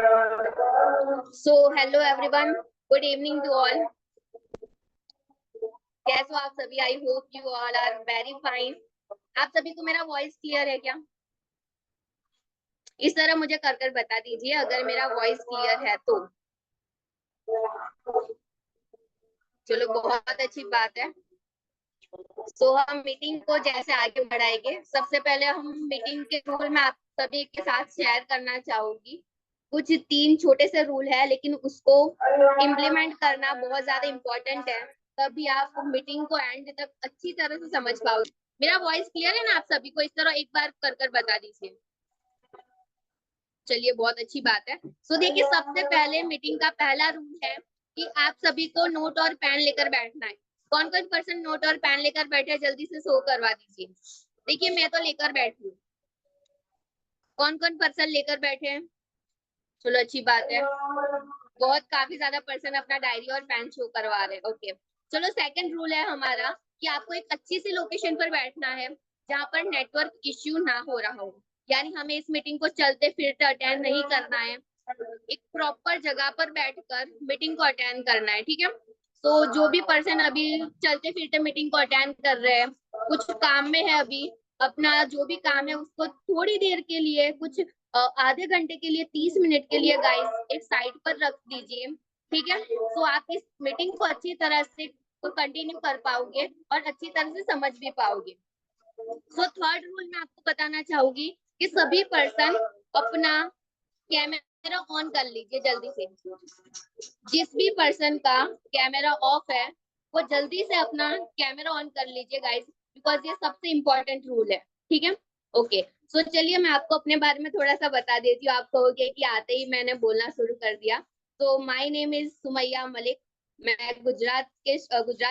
So hello everyone, good evening to all. कैसे हो आप सभी? I hope you all are very fine. आप सभी को मेरा वॉइस क्लियर है क्या? इस तरह मुझे कर बता दीजिए अगर मेरा वॉइस क्लियर है तो। चलो बहुत अच्छी बात है। तो हम मीटिंग को जैसे आगे बढ़ाएंगे, सबसे पहले हम मीटिंग के रूल में आप सभी के साथ शेयर करना चाहूंगी। कुछ 3 छोटे से रूल है, लेकिन उसको इम्प्लीमेंट करना बहुत ज्यादा इम्पोर्टेंट है, तभी आप मीटिंग को एंड तक अच्छी तरह से समझ पाओगे। मेरा वॉइस क्लियर है ना आप सभी को? इस तरह एक बार कर बता दीजिए। चलिए बहुत अच्छी बात है। तो देखिए, सबसे पहले मीटिंग का पहला रूल है कि आप सभी को नोट और पेन लेकर बैठना है। कौन कौन पर्सन नोट और पेन लेकर बैठे हैं, जल्दी से शो करवा दीजिए। देखिए मैं तो लेकर बैठी हूँ। कौन कौन पर्सन लेकर बैठे हैं? चलो अच्छी बात है। बहुत काफी ज्यादा पर्सन अपना डायरी और पेन शो करवा रहे हैं। ओके, चलो सेकंड रूल है हमारा कि आपको एक अच्छी सी लोकेशन पर बैठना है जहाँ पर नेटवर्क इश्यू ना हो रहा हो। यानी हमें इस मीटिंग को चलते फिरते अटेंड नहीं करना है, एक प्रॉपर जगह पर बैठकर मीटिंग को अटेंड करना है। ठीक है, तो जो भी पर्सन अभी चलते फिरते मीटिंग को अटेंड कर रहे हैं, कुछ काम में है अभी, अपना जो भी काम है उसको थोड़ी देर के लिए, कुछ आधे घंटे के लिए, 30 मिनट के लिए गाइस एक साइड पर रख दीजिए। ठीक है, तो आप इस मीटिंग को अच्छी तरह से कंटिन्यू कर पाओगे और अच्छी तरह से समझ भी पाओगे। सो थर्ड रूल मैं आपको बताना चाहूंगी कि सभी पर्सन अपना कैमरा ऑन कर लीजिए जल्दी से। जिस भी पर्सन का कैमरा ऑफ है वो जल्दी से अपना कैमरा ऑन कर लीजिए गाइस, बिकॉज ये सबसे इम्पोर्टेंट रूल है। ठीक है, ओके। सो चलिए मैं आपको अपने बारे में थोड़ा सा बता देती हूँ। आप कहोगे कि आते ही मैंने बोलना शुरू कर दिया। तो my name is Sumaiya Malik. मैं गुजरात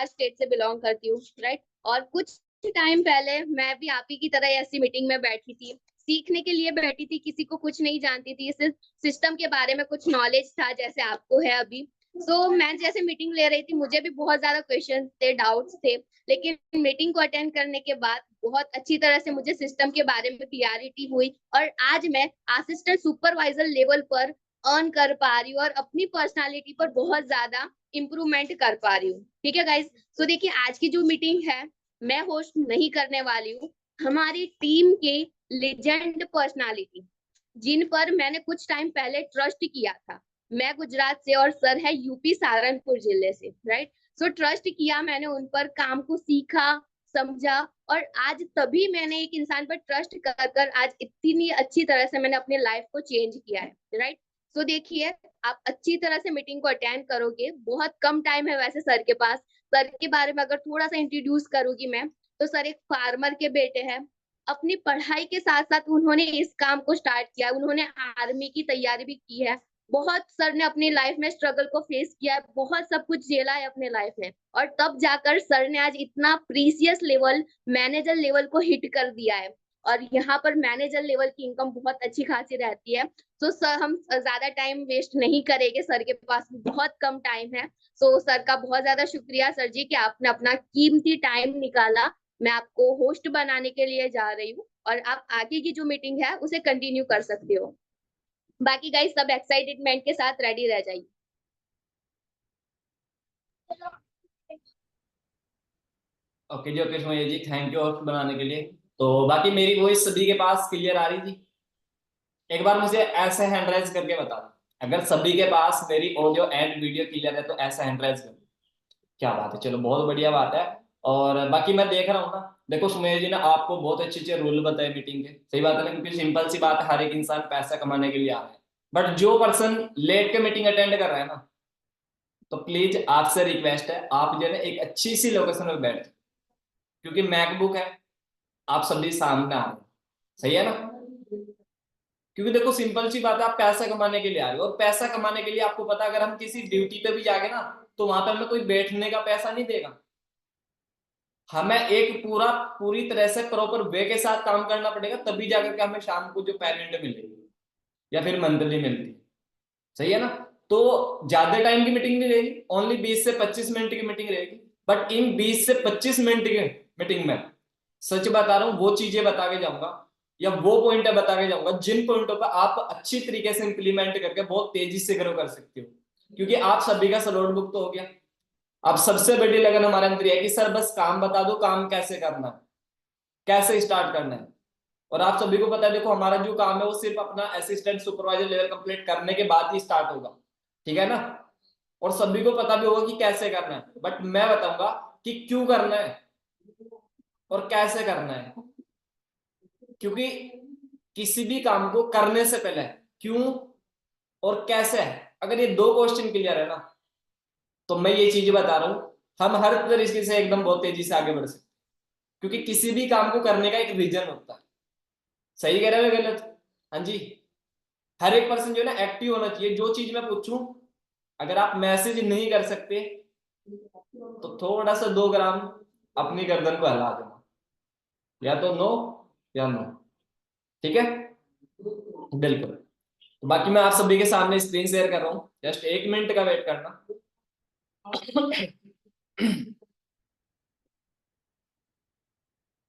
स्टेट से बिलोंग करती हूँ, राइट। और कुछ टाइम पहले मैं भी आप ही की तरह ऐसी मीटिंग में बैठी थी, सीखने के लिए बैठी थी, किसी को कुछ नहीं जानती थी, सिर्फ सिस्टम के बारे में कुछ नॉलेज था जैसे आपको है अभी। तो मैं जैसे मीटिंग ले रही थी, मुझे भी बहुत ज्यादा क्वेश्चन थे, डाउट्स थे, लेकिन मीटिंग को अटेंड करने के बाद बहुत अच्छी तरह से मुझे सिस्टम के बारे में क्लियरिटी हुई और आज मैं असिस्टेंट सुपरवाइजर लेवल पर अर्न कर पा रही हूँ और अपनी पर्सनालिटी पर बहुत ज्यादा इम्प्रूवमेंट कर पा रही हूँ। ठीक है गाइस, तो देखिए आज की जो मीटिंग है मैं होस्ट नहीं करने वाली हूँ, हमारी टीम के लेजेंड पर्सनालिटी जिन पर मैंने कुछ टाइम पहले ट्रस्ट किया था। मैं गुजरात से और सर है यूपी सहारनपुर जिले से, राइट। सो ट्रस्ट किया मैंने उन पर, काम को सीखा, समझा, और आज तभी मैंने एक इंसान पर ट्रस्ट कर आज इतनी अच्छी तरह से मैंने अपनी लाइफ को चेंज किया है, राइट। सो देखिए, आप अच्छी तरह से मीटिंग को अटेंड करोगे। बहुत कम टाइम है वैसे सर के पास। सर के बारे में अगर थोड़ा सा इंट्रोड्यूस करूंगी मैं, तो सर एक फार्मर के बेटे हैं। अपनी पढ़ाई के साथ साथ उन्होंने इस काम को स्टार्ट किया, उन्होंने आर्मी की तैयारी भी की है। बहुत सर ने अपनी लाइफ में स्ट्रगल को फेस किया, बहुत सब कुछ झेला है अपने लाइफ में, और तब जाकर सर ने आज इतना प्रीसियस लेवल, मैनेजर लेवल को हिट कर दिया है। और यहाँ पर मैनेजर लेवल की इनकम बहुत अच्छी खासी रहती है। तो सर हम ज्यादा टाइम वेस्ट नहीं करेंगे, सर के पास बहुत कम टाइम है। तो सर का बहुत ज्यादा शुक्रिया सर जी कि आपने अपना कीमती टाइम निकाला। मैं आपको होस्ट बनाने के लिए जा रही हूँ और आप आगे की जो मीटिंग है उसे कंटिन्यू कर सकते हो। बाकी गाइस सब एक्साइटमेंट के साथ रेडी रह जाइए। Okay ji, okay Sumaiya ji, thank you host बनाने के लिए। तो बाकी मेरी वॉइस सभी के पास क्लियर आ रही थी? एक बार मुझे ऐसे हैंड राइज करके बता दो, अगर सभी के पास मेरी ऑडियो एंड वीडियो क्लियर है तो ऐसा हैंड राइज कर। क्या बात है, चलो बहुत बढ़िया बात है। और बाकी मैं देख रहा हूँ ना, देखो सुमेश जी ने आपको बहुत अच्छे अच्छे रूल बताए मीटिंग के, सही बात है ना, क्योंकि सिंपल सी बात है, हर एक इंसान पैसा कमाने के लिए आ रहा है। बट जो पर्सन लेट के मीटिंग अटेंड कर रहा है ना, तो प्लीज आपसे रिक्वेस्ट है, आप जो है ना एक अच्छी सी लोकेशन में बैठ, क्योंकि मैकबुक है, आप सभी सामने आ रहे हैं, सही है ना। क्योंकि देखो सिंपल सी बात है, आप पैसा कमाने के लिए आ रहे हो, और पैसा कमाने के लिए आपको पता, अगर हम किसी ड्यूटी पे भी जाके ना, तो वहां पर हमें कोई बैठने का पैसा नहीं देगा। हमें एक पूरी तरह से प्रॉपर वे के साथ काम करना पड़ेगा, तभी जाकर के हमें शाम को जो पेमेंट मिलेगी या फिर मंथली मिलती है, सही है ना। तो ज्यादा टाइम की मीटिंग नहीं रहेगी, ओनली 20 से 25 मिनट की मीटिंग रहेगी। बट इन 20 से 25 मिनट की मीटिंग में सच बता रहा हूं, वो चीजें बता के जाऊंगा या वो पॉइंट बता के जाऊंगा जिन पॉइंटों पर आप अच्छी तरीके से इंप्लीमेंट करके बहुत तेजी से ग्रो कर सकते हो, क्योंकि आप सभी का स्लॉट बुक तो हो गया। अब सबसे बड़ी लगन हमारे अंदर है कि सर बस काम बता दो, काम कैसे करना है, कैसे स्टार्ट करना है। और आप सभी को पता है, देखो हमारा जो काम है वो सिर्फ अपना असिस्टेंट सुपरवाइजर लेवल कंप्लीट करने के बाद ही स्टार्ट होगा, ठीक है ना। और सभी को पता भी होगा कि कैसे करना है, बट मैं बताऊंगा कि क्यों करना है और कैसे करना है। क्योंकि किसी भी काम को करने से पहले क्यों और कैसे है, अगर ये दो क्वेश्चन क्लियर है ना, तो मैं ये चीज बता रहा हूं हम हर तरीके से एकदम बहुत तेजी से आगे बढ़ सकते हैं। क्योंकि किसी भी काम को करने का एक रीजन होता है। सही कह रहे हो या गलत? हाँ जी। हर एक पर्सन जो है ना एक्टिव होना चाहिए। जो चीज मैं पूछूं, अगर आप मैसेज नहीं कर सकते तो थोड़ा सा 2 ग्राम अपनी गर्दन को हिला देना, या तो नो या नो, ठीक है। बिल्कुल। तो बाकी मैं आप सभी के सामने स्क्रीन शेयर कर रहा हूँ, जस्ट 1 मिनट का वेट करना।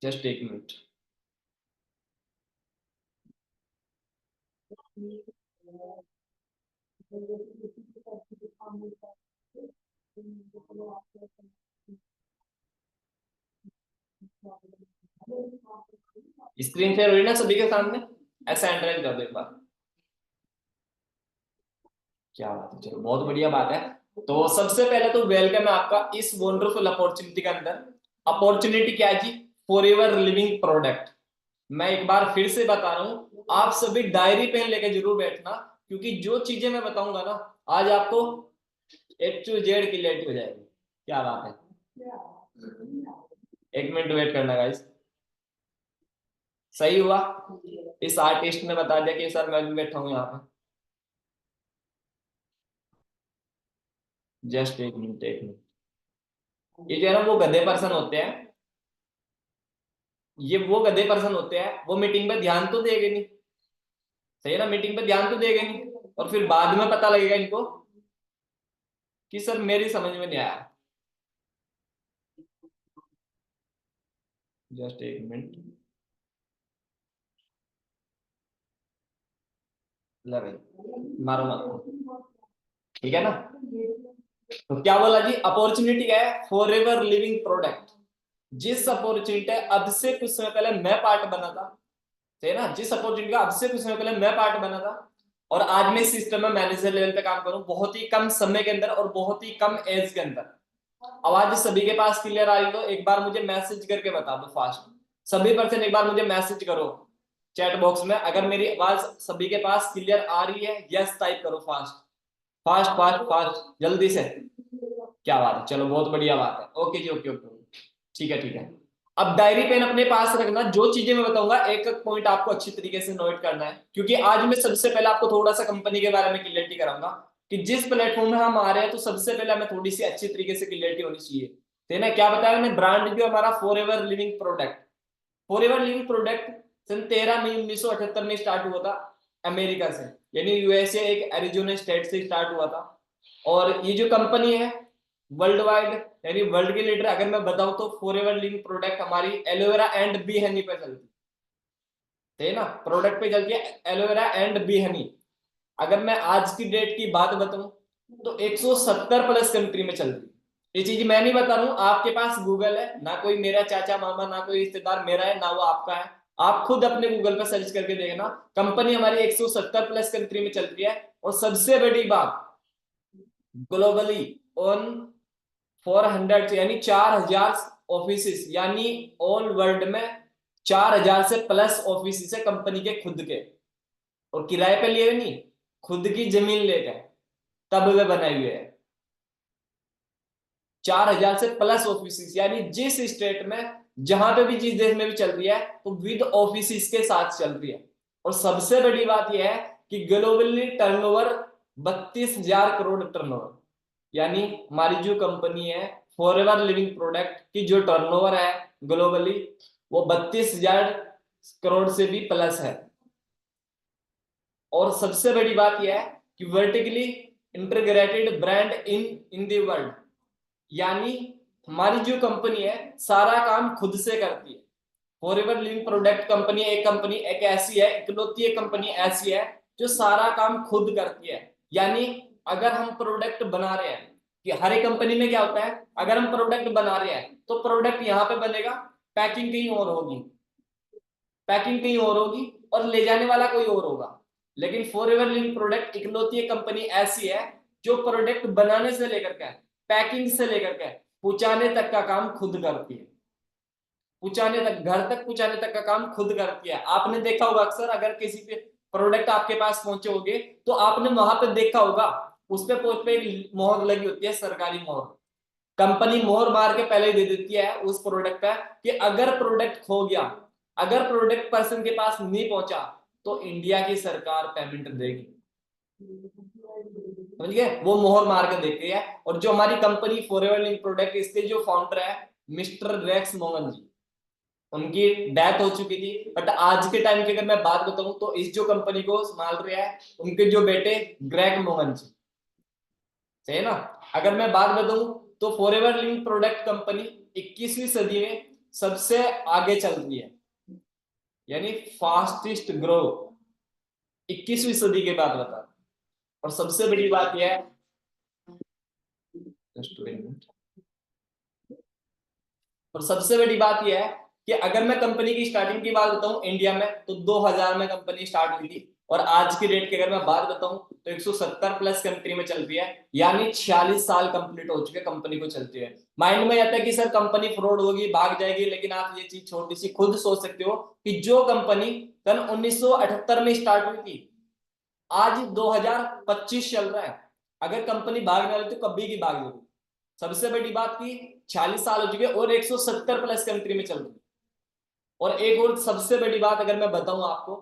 Just 1 minute. स्क्रीन शेयर हुई ना सभी के सामने? ऐसा एंटर कर दो एक बार। क्या बात है, चलो बहुत बढ़िया बात है। तो सबसे पहले तो वेलकम है आपका इस वंडरफुल अपॉर्चुनिटी के अंदर। अपॉर्चुनिटी क्या है जी? Forever living product. मैं एक बार फिर से बता रहा हूं, आप सभी डायरी पेन लेके जरूर बैठना, क्योंकि जो चीजें मैं बताऊंगा ना आज आपको A to Z क्लियरिटी हो जाएगी। क्या बात है, 1 मिनट वेट करना गाइस। सही हुआ, इस आर्टिस्ट ने बता दिया कि सर मैं भी बैठा हूं यहाँ पे। Just 1 minute 1 minute. ये जो है ना वो गधे पर्सन होते हैं, ये वो गधे पर्सन होते हैं, वो मीटिंग में ध्यान तो देंगे नहीं, सही है ना, मीटिंग पे ध्यान तो देंगे नहीं, और फिर बाद में पता लगेगा इनको कि सर मेरी समझ में नहीं आया। Just 1 minute. ले भाई मारो मत, ठीक है ना। तो क्या बोला जी? अपॉर्चुनिटी क्या है? For ever living product. जिस अपॉर्चुनिटी अब से कुछ समय पहले मैं पार्ट बना था, सही है ना, जिस अपॉर्चुनिटी का अब से कुछ समय पहले मैं पार्ट बना था, और आज मैं इस सिस्टम में मैनेजर लेवल पे काम करूं बहुत ही कम समय के अंदर और बहुत ही कम एज के अंदर। आवाज सभी के पास क्लियर आ रही तो एक बार मुझे मैसेज करके बता दो फास्ट। सभी पर्सन एक बार मुझे मैसेज करो चैट बॉक्स में, अगर मेरी आवाज सभी के पास क्लियर आ रही है, यस टाइप करो फास्ट फास्ट फास्ट फास्ट जल्दी से। क्या बात है, चलो बहुत बढ़िया बात है। ओके जी, ओके ओके, ठीक है ठीक है। अब डायरी पेन अपने पास रखना, जो चीजें मैं बताऊंगा एक एक पॉइंट आपको अच्छी तरीके से नोट करना है, क्योंकि आज मैं सबसे पहले आपको थोड़ा सा कंपनी के बारे में क्लियरिटी कराऊंगा कि जिस प्लेटफॉर्म में हम आ रहे हैं तो सबसे पहले हमें थोड़ी सी अच्छी तरीके से क्लियरिटी होनी चाहिए। तो ना क्या बताया मैंने, ब्रांड जो हमारा forever living product. Forever living product सन 13 मई 1978 में स्टार्ट हुआ था अमेरिका से, यानी यूएसए एक एरिजोना स्टेट से स्टार्ट हुआ था। और ये जो कंपनी है वर्ल्ड वाइड, यानी वर्ल्ड के लीडर अगर मैं बताऊं तो फॉर एवर लिविंग प्रोडक्ट हमारी एलोवेरा एंड बी हनी पे चलती है ना, प्रोडक्ट पे चलती है एलोवेरा एंड बी हनी। अगर मैं आज की डेट की बात बताऊं तो 170 प्लस कंट्री में चल रही है। ये चीज मैं नहीं बता रहा हूं, आपके पास गूगल है ना, कोई मेरा चाचा मामा ना कोई रिश्तेदार मेरा है ना वो आपका है, आप खुद अपने गूगल पर सर्च करके देखना। कंपनी हमारी 170 प्लस कंट्री में चल रही है। और सबसे बड़ी बात, ग्लोबली ऑन 400 यानी 4000 ऑफिस, यानी ऑल वर्ल्ड में 4000 से प्लस ऑफिस है कंपनी के खुद के, और किराए पे लिए नहीं, खुद की जमीन लेकर तब वे बनाए हुए हैं। 4000 से प्लस ऑफिस, यानी जिस स्टेट में जहां पे भी जिस देश में भी चल रही है तो विद ऑफिस के साथ चल रही है। और सबसे बड़ी बात यह है कि ग्लोबली टर्नओवर 32,000 करोड़ टर्नओवर, यानी हमारी जो कंपनी है फॉर एवर लिविंग प्रोडक्ट की जो टर्नओवर है ग्लोबली वो 32,000 करोड़ से भी प्लस है। और सबसे बड़ी बात यह है कि vertically integrated brand in in the world, यानी हमारी जो कंपनी है सारा काम खुद से करती है। फॉरएवर लिविंग प्रोडक्ट कंपनी एक ऐसी है, इकलौती एक कंपनी ऐसी है जो सारा काम खुद करती है। यानी अगर हम प्रोडक्ट बना रहे हैं, कि हर एक कंपनी में क्या होता है, अगर हम प्रोडक्ट बना रहे हैं तो प्रोडक्ट यहाँ पे बनेगा, पैकिंग कहीं और होगी, पैकिंग कहीं और होगी और ले जाने वाला कोई और होगा। लेकिन फॉरएवर लिविंग प्रोडक्ट इकलौती एक कंपनी ऐसी है जो प्रोडक्ट बनाने से लेकर के, पैकिंग से लेकर के पहुंचाने तक का काम खुद करती है। पहुंचाने तक, घर तक पहुंचाने तक का काम खुद करती है। आपने देखा होगा अक्सर, अगर किसी पे प्रोडक्ट आपके पास पहुंचे होंगे तो आपने वहां पे देखा होगा, उस पे पोस्ट पे एक मोहर लगी होती है, सरकारी मोहर। कंपनी मोहर मार के पहले ही दे देती है उस प्रोडक्ट पे कि अगर प्रोडक्ट खो गया, अगर प्रोडक्ट पर्सन के पास नहीं पहुंचा तो इंडिया की सरकार पेमेंट देगी। समझ गए, वो मोहर मार के देती है। और जो हमारी कंपनी फॉरएवर लिविंग प्रोडक्ट, इसके जो फाउंडर है मिस्टर रेक्स मोहन जी, उनकी डेथ हो चुकी थी, बट आज के टाइम की अगर मैं बात बताऊं तो इस जो कंपनी को संभाल रहे हैं उनके जो बेटे ग्रेग मोहन जी, सही है ना। अगर मैं बात बताऊं तो फॉरएवर लिविंग प्रोडक्ट कंपनी 21वीं सदी में सबसे आगे चल रही है, यानी फास्टेस्ट ग्रो 21वीं सदी के बाद बता। और सबसे बड़ी बात यह है, और सबसे बड़ी बात यह है कि अगर मैं कंपनी की स्टार्टिंग की बात बताऊं इंडिया में तो 2000 में कंपनी स्टार्ट हुई थी, और आज की डेट की अगर मैं बात बताऊं तो 170 प्लस कंट्री में चल रही है, यानी 46 साल कंप्लीट हो चुके कंपनी को चलती है। माइंड में आता है कि सर कंपनी फ्रॉड होगी, भाग जाएगी, लेकिन आप ये चीज छोटी सी खुद सोच सकते हो कि जो कंपनी सन 1978 में स्टार्ट हुई थी, आज 2025 चल रहा है, अगर कंपनी भागने वाली तो कभी की भाग जाएगी। सबसे बड़ी बात की 46 साल हो चुके और 170 प्लस कंट्री में चल रही है। और एक और सबसे बड़ी बात अगर मैं बताऊं आपको,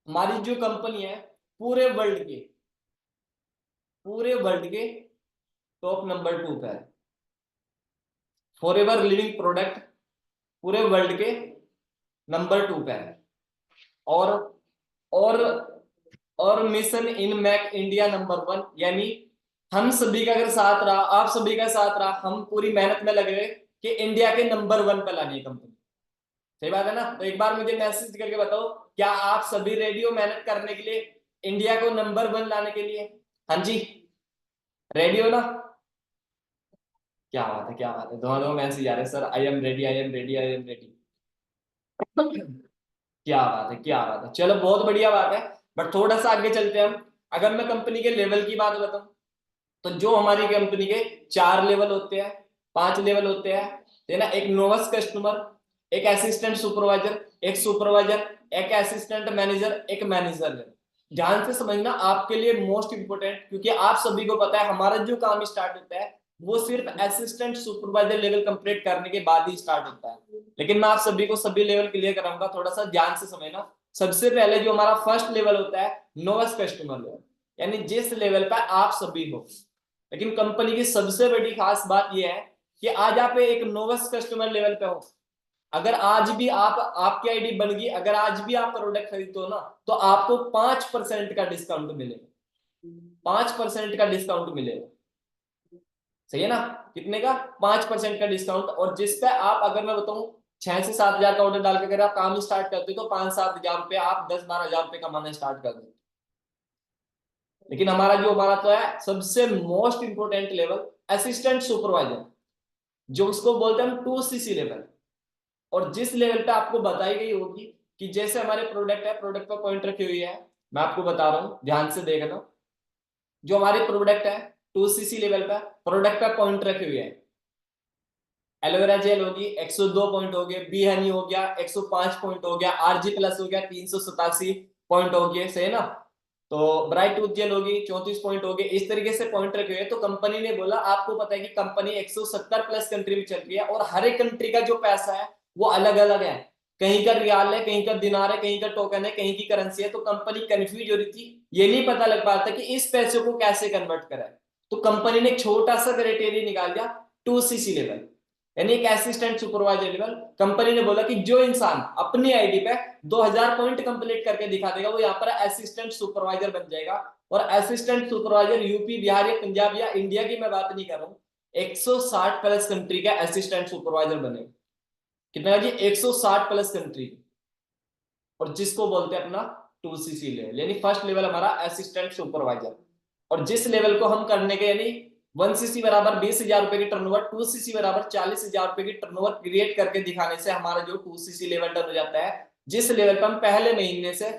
हमारी जो कंपनी है पूरे वर्ल्ड के, पूरे वर्ल्ड के टॉप नंबर 2 पे है। फॉरएवर लिविंग प्रोडक्ट पूरे वर्ल्ड के नंबर 2 पे है। और और और mission in Mac India number 1, यानी हम सभी का अगर साथ रहा, आप सभी का साथ रहा, हम पूरी मेहनत में लगे रहे कि इंडिया के नंबर 1 पे लानी है कंपनी। सही बात है ना। तो एक बार मुझे मैसेज करके बताओ, क्या आप सभी रेडी हो मेहनत करने के लिए, इंडिया को नंबर 1 लाने के लिए? हाँ जी, रेडी हो ना? क्या बात है, क्या बात है, दोनों मैसेज आ रहे sir, I am ready, I am ready, I am ready. क्या बात है, क्या बात है, चलो बहुत बढ़िया बात है। बट थोड़ा सा आगे चलते हैं हम। अगर मैं कंपनी के लेवल की बात बताऊं तो जो हमारी कंपनी के 4 लेवल होते हैं, 5 लेवल होते हैं, है ना। एक नोवस कस्टमर, एक असिस्टेंट सुपरवाइजर, एक सुपरवाइजर, एक असिस्टेंट मैनेजर, एक मैनेजर है। ध्यान से समझना, आपके लिए मोस्ट इंपोर्टेंट, क्योंकि आप सभी को पता है हमारा जो काम स्टार्ट होता है वो सिर्फ असिस्टेंट सुपरवाइजर लेवल कंप्लीट करने के बाद ही स्टार्ट होता है। लेकिन मैं आप सभी को सभी लेवल क्लियर कराऊंगा, थोड़ा सा ध्यान से समझना। सबसे पहले जो हमारा फर्स्ट लेवल होता है नोवस कस्टमर लेवल, यानी जिस लेवल पर आप सभी हो। लेकिन कंपनी की सबसे बड़ी खास बात यह है कि आज आप एक नोवस कस्टमर लेवल पे हो, अगर आज भी आप, आपकी आईडी बन गई, अगर आज भी आप प्रोडक्ट खरीदते हो ना तो आपको 5% का डिस्काउंट मिलेगा, 5% का डिस्काउंट मिलेगा। सही है ना, कितने का? 5% का डिस्काउंट। और जिसका आप, अगर मैं बताऊं 6 से 7 हजार का ऑर्डर डाल के अगर आप काम स्टार्ट करते हो तो 5-7 हजार रुपये आप 10-12 हजार रुपये कमाना स्टार्ट कर दो। लेकिन हमारा तो है सबसे most important level assistant supervisor, जो उसको बोलते हैं हम 2CC लेवल। और जिस लेवल पे आपको बताई गई होगी कि जैसे हमारे प्रोडक्ट है, प्रोडक्ट पर पॉइंट रखी हुई है, मैं आपको बता रहा हूं ध्यान से देखना। जो हमारे प्रोडक्ट है 2CC लेवल पे प्रोडक्ट पे पॉइंट रखी हुई है, एलोवेरा जेल होगी 102 पॉइंट हो गए, बी हनी हो गया 105 पॉइंट हो गया, आरजी प्लस हो गया 387 पॉइंट हो गए, सही है ना। तो ब्राइट टूथ जेल होगी 34 पॉइंट हो गए। इस तरीके से पॉइंट रखे हुए। तो कंपनी ने बोला, आपको पता है कि कंपनी 170 प्लस कंट्री में चल रही है और हर एक कंट्री का जो पैसा है वो अलग अलग है। कहीं का रियाल है, कहीं का दिनार है, कहीं का टोकन है, कहीं की करेंसी है। तो कंपनी कंफ्यूज हो रही थी, ये नहीं पता लग पाता कि इस पैसे को कैसे कन्वर्ट करें। तो कंपनी ने छोटा सा क्राइटेरिया निकाल दिया 2CC लेवल, यानी एक असिस्टेंट सुपरवाइजर लेवल। कंपनी ने बोला कि जो इंसान अपनी आईडी पे 2000 पॉइंट कंप्लीट करके दिखा देगा वो यहाँ पर असिस्टेंट सुपरवाइजर बन जाएगा। और असिस्टेंट सुपरवाइजर यूपी, बिहार या पंजाब या इंडिया की मैं बात नहीं कर रहा हूँ, 160 प्लस कंट्री का असिस्टेंट सुपरवाइजर बनेगा। कितना जी 160 प्लस कंट्री, और जिसको बोलते हैं अपना 2cc लेवल, यानी फर्स्ट लेवल हमारा असिस्टेंट सुपरवाइजर। और जिस लेवल को हम करने के यानी 1cc बराबर 20,000 रुपए की टर्नओवर, 2cc बराबर 40,000 रुपए की टर्नओवर क्रिएट करके दिखाने से हमारा जो 2cc लेवल डन हो जाता है, जिस लेवल पर हम पहले महीने से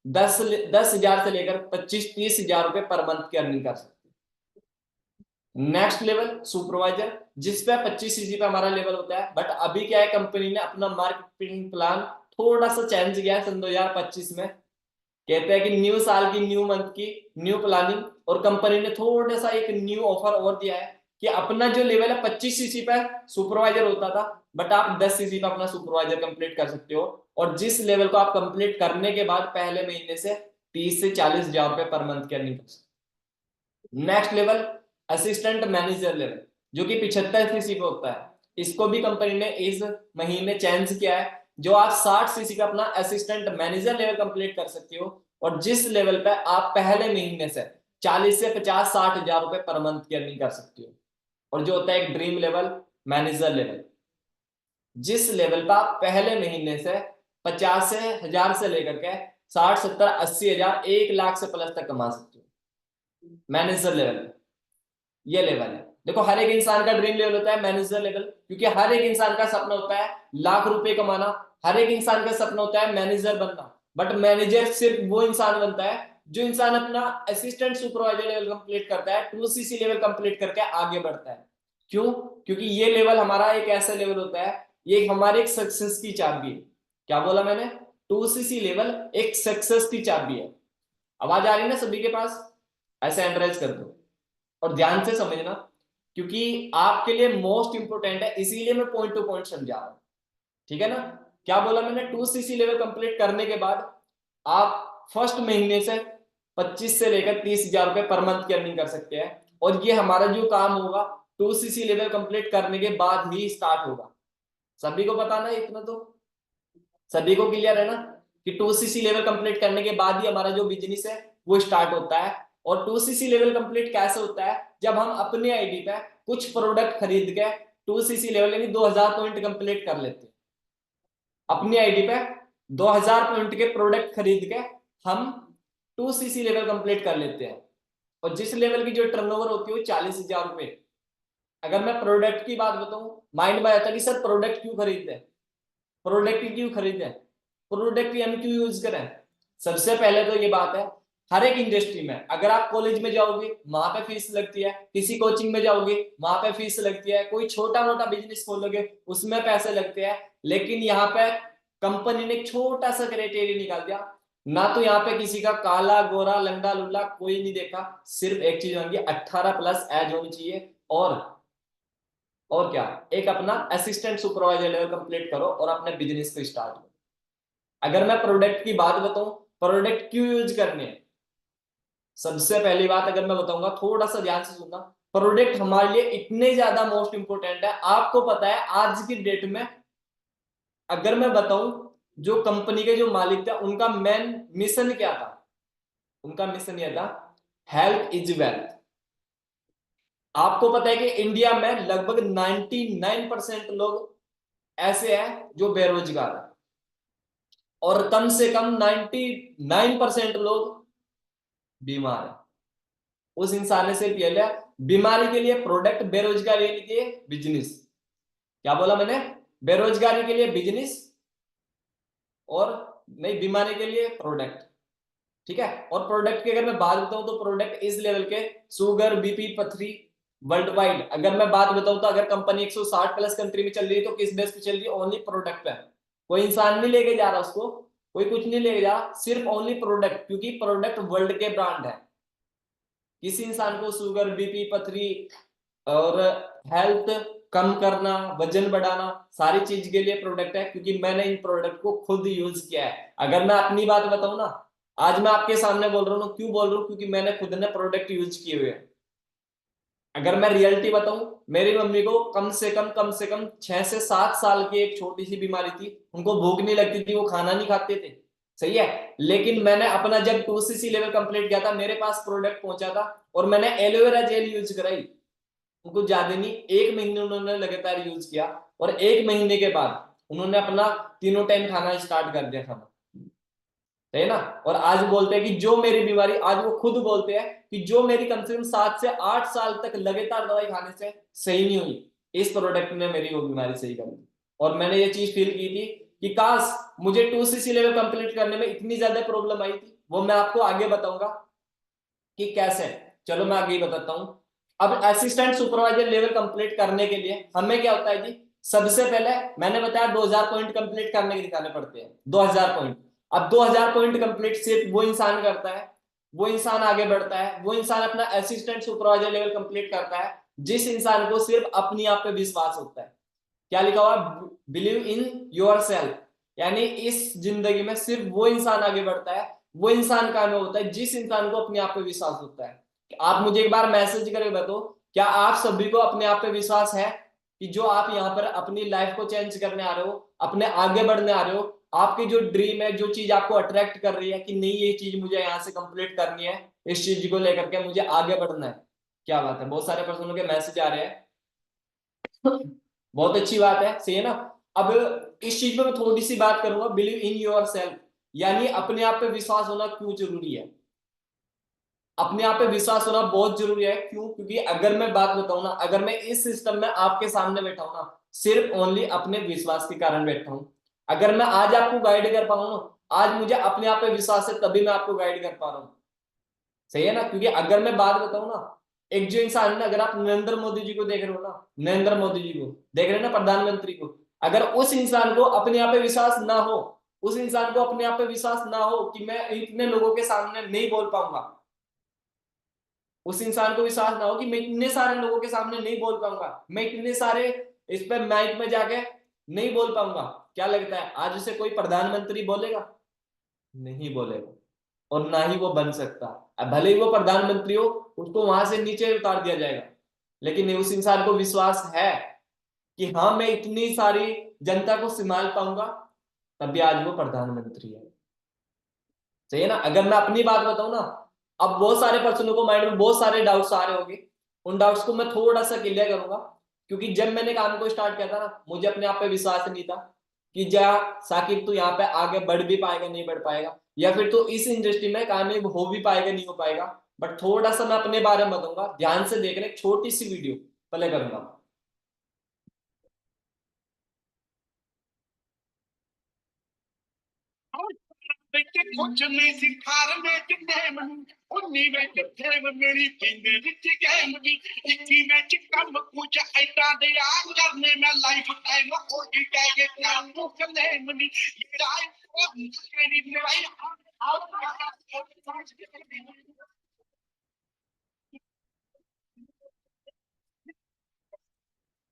10,000 से लेकर 25-30,000 रुपए पर मंथ की अर्निंग कर सकते हैं। नेक्स्ट लेवल सुपरवाइजर, जिस पे 25cc पे हमारा लेवल होता है, बट अभी क्या है, कंपनी ने अपना मार्केटिंग प्लान थोड़ा सा चेंज किया है सन 2025 में। कहते हैं कि न्यू साल की, न्यू मंथ की न्यू प्लानिंग, और कंपनी ने थोड़ा सा एक न्यू ऑफर और दिया है कि अपना जो लेवल है 25cc पे सुपरवाइजर होता था, बट आप 10cc पे अपना सुपरवाइजर कंप्लीट कर सकते हो, और जिस लेवल को आप कंप्लीट करने के बाद पहले महीने से 30 से 40,000 रुपए पर मंथ की अर्निंग कर सकते। Next level assistant manager level, जो कि 75cc पे होता है। इसको भी कंपनी ने इस महीने चेंज किया है, जो आप 60cc का अपना असिस्टेंट मैनेजर लेवल कंप्लीट कर सकते हो, और जिस लेवल पे आप पहले महीने से 40 से 50-60,000 रुपए पर मंथ की अर्निंग कर सकते हो। और जो होता है एक ड्रीम लेवल मैनेजर लेवल, जिस लेवल पर आप पहले महीने से 50,000 से लेकर के 60-70-80,000 1 लाख से प्लस तक कमा सकते हो मैनेजर लेवल। ये लेवल है। देखो हर एक इंसान का ड्रीम लेवल होता है मैनेजर लेवल, क्योंकि हर एक इंसान का सपना होता है लाख रुपए कमाना, हर एक इंसान का सपना होता है मैनेजर बनना। बट मैनेजर सिर्फ वो इंसान बनता है जो इंसान अपना असिस्टेंट सुपरवाइजर लेवल कंप्लीट करता है, 2cc लेवल कंप्लीट करके आगे बढ़ता है। क्यों? क्योंकि ये लेवल हमारा एक ऐसा लेवल होता है, ये हमारे एक सक्सेस की चाबी है। क्या बोला मैंने? 2cc लेवल एक सक्सेस की चाबी है। आवाज आ रही है ना सभी के पास? ऐसे एंड्राइज कर दो और ध्यान से समझना, क्योंकि आपके लिए मोस्ट इंपोर्टेंट है, इसीलिए मैं पॉइंट टू पॉइंट समझा रहा हूं। ठीक है ना? क्या बोला मैंने? 2cc लेवल कंप्लीट करने के बाद आप फर्स्ट महीने से 25 से लेकर 30,000 रुपए पर मंथ की अर्निंग कर सकते हैं, और ये हमारा जो काम होगा 2cc लेवल कंप्लीट करने के बाद ही स्टार्ट होगा। सभी को पता ना इतना? तो सभी को क्लियर है ना कि 2cc लेवल कंप्लीट करने के बाद ही हमारा जो बिजनेस है वो स्टार्ट होता है। और 2cc लेवल कंप्लीट कैसे होता है? जब हम अपने आईडी पे कुछ प्रोडक्ट खरीद के 2cc लेवल यानी 2000 पॉइंट कंप्लीट कर लेते हैं। अपनी आईडी पे 2000 पॉइंट के प्रोडक्ट खरीद के हम 2cc लेवल कंप्लीट कर लेते हैं, और जिस लेवल की जो टर्नओवर होती है वो 40,000 रुपए। अगर मैं प्रोडक्ट की बात बताऊं, माइंड में आता है कि सर प्रोडक्ट क्यों खरीदते हैं, प्रोडक्ट क्यों खरीदें, प्रोडक्ट हम क्यों यूज करें? सबसे पहले तो ये बात है, हर एक इंडस्ट्री में अगर आप कॉलेज में जाओगे वहां पे फीस लगती है, किसी कोचिंग में जाओगे वहां पे फीस लगती है, कोई छोटा मोटा बिजनेस खोलोगे उसमें पैसे लगते हैं। लेकिन यहाँ पे कंपनी ने एक छोटा सा क्राइटेरिया निकाल दिया, ना तो यहाँ पे किसी का काला गोरा लंगड़ा लुल्ला कोई नहीं देखा, सिर्फ एक चीज होगी 18 प्लस एज होनी चाहिए, और क्या, एक अपना असिस्टेंट सुपरवाइजर लेवल कंप्लीट करो और अपने बिजनेस को स्टार्ट करो। अगर मैं प्रोडक्ट की बात बताऊं, प्रोडक्ट क्यों यूज करने हैं, सबसे पहली बात अगर मैं बताऊंगा, थोड़ा सा ध्यान से सुनना। प्रोडक्ट हमारे लिए इतने ज्यादा मोस्ट इंपोर्टेंट है, आपको पता है आज की डेट में अगर मैं बताऊं, जो कंपनी के जो मालिक थे उनका मेन मिशन क्या था? उनका मिशन यह था हेल्थ इज वेल्थ। आपको पता है कि इंडिया में लगभग 99% लोग ऐसे हैं जो बेरोजगार है, और कम से कम 99% लोग बीमार है। उस इंसान ने सिर्फ यह लिया, बीमारी के लिए प्रोडक्ट, बेरोजगारी के लिए बिजनेस। क्या बोला मैंने? बेरोजगारी के लिए बिजनेस, और नहीं बीमारी के लिए प्रोडक्ट। ठीक है? और प्रोडक्ट की अगर मैं बात बताऊं तो प्रोडक्ट इस लेवल के शुगर, बीपी, पथरी वर्ल्ड वाइड अगर मैं बात बताऊं तो अगर कंपनी 160 प्लस कंट्री में चल रही है तो किस बेस पे चल रही है? ओनली प्रोडक्ट पे। कोई इंसान नहीं लेके जा रहा उसको, कोई कुछ नहीं लेके जा रहा, सिर्फ ओनली प्रोडक्ट, क्योंकि प्रोडक्ट वर्ल्ड के ब्रांड है। किसी इंसान को शुगर, बीपी, पथरी और हेल्थ कम करना, वजन बढ़ाना, सारी चीज के लिए प्रोडक्ट है, क्योंकि मैंने इन प्रोडक्ट को खुद यूज किया है। अगर मैं अपनी बात बताऊं ना, आज मैं आपके सामने बोल रहा हूँ, क्यों बोल रहा हूँ? क्योंकि मैंने खुद ने प्रोडक्ट यूज किए हुए हैं। अगर मैं रियलिटी बताऊं, मेरी मम्मी को कम से कम 6 से 7 साल की एक छोटी सी बीमारी थी, उनको भूख नहीं लगती थी, वो खाना नहीं खाते थे। सही है? लेकिन मैंने अपना जब 2cc लेवल कंप्लीट किया था, मेरे पास प्रोडक्ट पहुंचा था और मैंने एलोवेरा जेल यूज कराई। उनको ज्यादा नहीं, 1 महीने उन्होंने लगातार यूज किया, और 1 महीने के बाद उन्होंने अपना तीनों टाइम खाना स्टार्ट कर दिया खाना, है ना। और आज बोलते हैं कि जो मेरी बीमारी, आज वो खुद बोलते हैं कि जो मेरी कम से कम 7 से 8 साल तक लगातार दवाई खाने से सही नहीं हुई, इस प्रोडक्ट ने मेरी वो बीमारी सही कर दी। और मैंने ये चीज फील की थी कि काश मुझे 2cc लेवल कंप्लीट करने में इतनी ज्यादा प्रॉब्लम आई थी, वो मैं आपको आगे बताऊंगा कि कैसे। चलो मैं आगे ही बताता हूँ। अब असिस्टेंट सुपरवाइजर लेवल कंप्लीट करने के लिए हमें क्या होता है जी, सबसे पहले मैंने बताया 2000 पॉइंट कंप्लीट करने के दिखाने पड़ते हैं, 2000 पॉइंट। अब 2000 पॉइंट कंप्लीट सिर्फ वो इंसान करता है, वो इंसान आगे बढ़ता है, वो इंसान अपना असिस्टेंट सुपरवाइजर लेवल कंप्लीट करता है जिस इंसान को सिर्फ अपनी आप पे विश्वास होता है। क्या लिखा हुआ, बिलीव इन योर सेल्फ, यानी इस जिंदगी में सिर्फ वो इंसान आगे बढ़ता है, वो इंसान कामयाब होता है जिस इंसान को अपने आप पे विश्वास होता है। आप मुझे एक बार मैसेज करके बताओ, क्या आप सभी को अपने आप पे विश्वास है कि जो आप यहाँ पर अपनी लाइफ को चेंज करने आ रहे हो, अपने आगे बढ़ने आ रहे हो, आपकी जो ड्रीम है, जो चीज आपको अट्रैक्ट कर रही है कि नहीं ये चीज मुझे यहाँ से कंप्लीट करनी है, इस चीज को लेकर के मुझे आगे बढ़ना है। क्या बात है, बहुत सारे पर्सनों के मैसेज आ रहे हैं, बहुत अच्छी बात है, सही है ना। अब इस चीज में मैं थोड़ी सी बात करूंगा, बिलीव इन योर सेल्फ, यानी अपने आप पे विश्वास होना क्यों जरूरी है। अपने आप पे विश्वास होना बहुत जरूरी है, क्यों, क्योंकि अगर मैं बात बताऊं ना, अगर मैं इस सिस्टम में आपके सामने बैठा हूं ना, सिर्फ ओनली अपने विश्वास के कारण बैठा हूं। अगर मैं आज आपको गाइड कर पाऊं ना, आज मुझे अपने आप पे विश्वास है तभी मैं आपको गाइड कर पा रहा हूं, सही है ना। क्योंकि अगर मैं बात बताऊं ना, एक जो इंसान है ना, अगर आप नरेंद्र मोदी जी को देख रहे हो ना, नरेंद्र मोदी जी को देख रहे हो ना, प्रधानमंत्री को, अगर उस इंसान को अपने आप पे विश्वास ना हो, उस इंसान को अपने आप पे विश्वास ना हो कि मैं इतने लोगों के सामने नहीं बोल पाऊंगा, उस इंसान को विश्वास ना हो कि मैं इतने सारे लोगों के सामने नहीं बोल पाऊंगा, मैं इतने सारे इस पे माइक में जाके नहीं बोल पाऊंगा, क्या लगता है आज उसे कोई प्रधानमंत्री बोलेगा? नहीं बोलेगा, और ना ही वो बन सकता। अब भले ही वो प्रधानमंत्री हो, उसको वहां से नीचे उतार दिया जाएगा, लेकिन उस इंसान को विश्वास है कि हाँ मैं इतनी सारी जनता को संभाल पाऊंगा, तभी आज वो प्रधानमंत्री है, सही है ना। अगर मैं अपनी बात बताऊं ना, अब बहुत सारे पर्सनों को माइंड में बहुत सारे डाउट्स आ रहे होंगे, उन डाउट्स को मैं थोड़ा सा क्लियर करूंगा। क्योंकि जब मैंने काम को स्टार्ट किया था ना, मुझे अपने आप पे विश्वास नहीं था कि जा साकिब तू यहाँ पे आगे बढ़ भी पाएगा नहीं बढ़ पाएगा, या फिर तू इस इंडस्ट्री में कामयाब हो भी पाएगा नहीं हो पाएगा। बट थोड़ा सा मैं अपने बारे में बताऊंगा, ध्यान से देख रहे, छोटी सी वीडियो प्ले करूंगा। कुछ में सिखार में कितने उन्नी में कितने मेरी फिंगर विच गेम दी इक्की में चिकम कुछ ऐसा दे आ करने में लाइफ टाइम हो ही जाएगा काम को करने में मेरा मेरी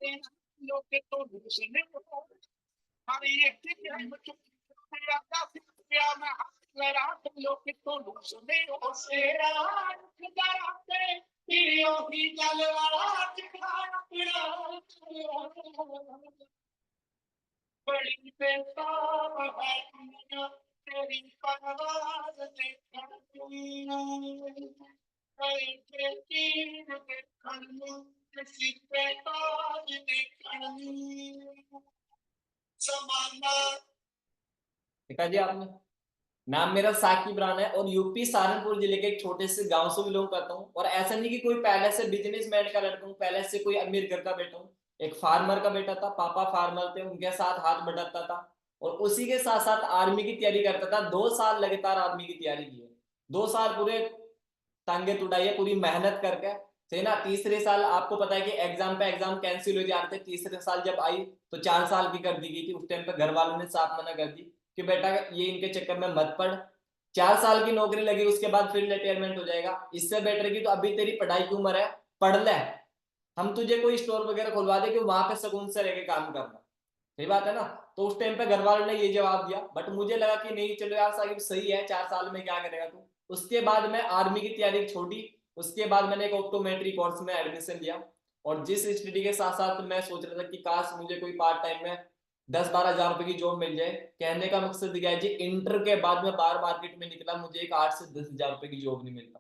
मेरी लोग के तो दूसरे हमारी एक गेम चुप प्यार में लड़ा लोग के तो दूसरे और से रात पीड़ियों की जलवा बड़ी बेताब है दुनिया तेरी परवाज़ देखकर कई तीर देखकर किसी पे ताज देखकर समाना। देखा जी आपने, नाम मेरा साकिब राणा है और यूपी सहारनपुर जिले के एक छोटे से गांव से बिलोंग करता हूँ। और ऐसा नहीं कि कोई पहले से बिजनेसमैन का लड़का हूँ, पहले से कोई अमीर घर का बेटा हूँ। एक फार्मर का बेटा था, पापा फार्मर थे, उनके साथ हाथ बटाता था और उसी के साथ साथ आर्मी की तैयारी करता था। 2 साल लगातार आर्मी की तैयारी की है, 2 साल पूरे टांगे तुड़ाई है पूरी मेहनत करके, सही ना। तीसरे साल आपको पता है कि एग्जाम पे एग्जाम कैंसिल हो जाते थे, तीसरे साल जब आई तो 4 साल की कर दी गई थी। उस टाइम पे घर वालों ने साफ मना कर दी कि बेटा ये इनके चक्कर में मत पड़, 4 साल की नौकरी लगी उसके बाद फिर रिटायरमेंट हो जाएगा, इससे बेटर की तो अभी तेरी पढ़ाई की उम्र है, पढ़ ले, हम तुझे कोई स्टोर वगैरह खुलवा दे कि वहां पे सुकून से रह के काम करना, सही बात है ना। तो उस टाइम पे घर वालों ने ये जवाब दिया, बट मुझे लगा कि नहीं चलो यार साहिब सही है, 4 साल में क्या करेगा तू। उसके बाद मैं आर्मी की तैयारी छोड़ी, उसके बाद मैंने एक ऑप्टोमेट्री कोर्स में एडमिशन लिया। और जिस स्टडी के साथ साथ मैं सोच रहा था कि काश मुझे कोई पार्ट टाइम में 10-12 हजार रुपए की जॉब मिल जाए। कहने का मकसद क्या है जी, इंटर के बाद में बाहर मार्केट में निकला, मुझे एक 8 से 10 हजार रुपए की जॉब नहीं मिलता।